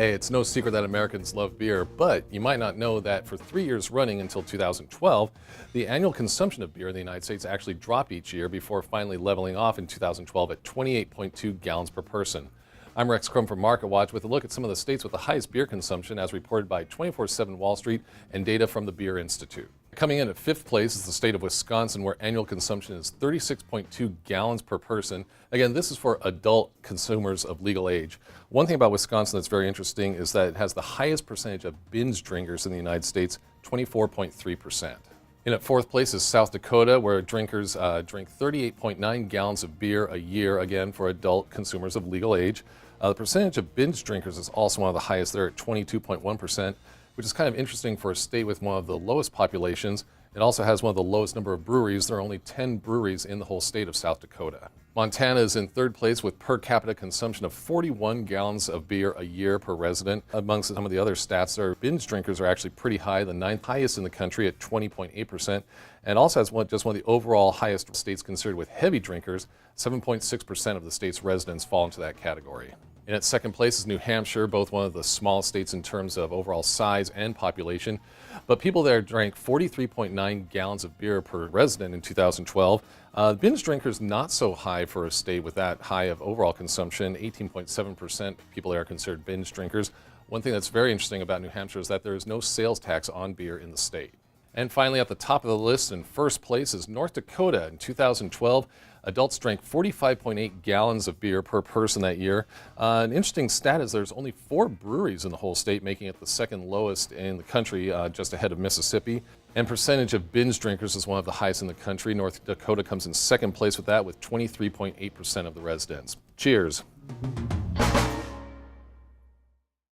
Hey, it's no secret that Americans love beer, but you might not know that for 3 years running until 2012, the annual consumption of beer in the United States actually dropped each year before finally leveling off in 2012 at 28.2 gallons per person. I'm Crum from MarketWatch with a look at some of the states with the highest beer consumption as reported by 24/7 Wall Street and data from the Beer Institute. Coming in at fifth place is the state of Wisconsin, where annual consumption is 36.2 gallons per person. Again, this is for adult consumers of legal age. One thing about Wisconsin that's very interesting is that it has the highest percentage of binge drinkers in the United States, 24.3%. In at fourth place is South Dakota, where drinkers drink 38.9 gallons of beer a year, again for adult consumers of legal age. The percentage of binge drinkers is also one of the highest there at 22.1%, which is kind of interesting for a state with one of the lowest populations. It also has one of the lowest number of breweries. There are only 10 breweries in the whole state of South Dakota. Montana is in third place with per capita consumption of 41 gallons of beer a year per resident. Amongst some of the other stats, their binge drinkers are actually pretty high, the ninth highest in the country at 20.8%, and also has just one of the overall highest states considered with heavy drinkers. 7.6% of the state's residents fall into that category. In its second place is New Hampshire, both one of the smallest states in terms of overall size and population. But people there drank 43.9 gallons of beer per resident in 2012. Binge drinkers not so high for a state with that high of overall consumption. 18.7% people there are considered binge drinkers. One thing that's very interesting about New Hampshire is that there is no sales tax on beer in the state. And finally, at the top of the list in first place is North Dakota. In 2012, adults drank 45.8 gallons of beer per person that year. An interesting stat is there's only 4 breweries in the whole state, making it the second lowest in the country, just ahead of Mississippi. And percentage of binge drinkers is one of the highest in the country. North Dakota comes in second place with that, with 23.8% of the residents. Cheers.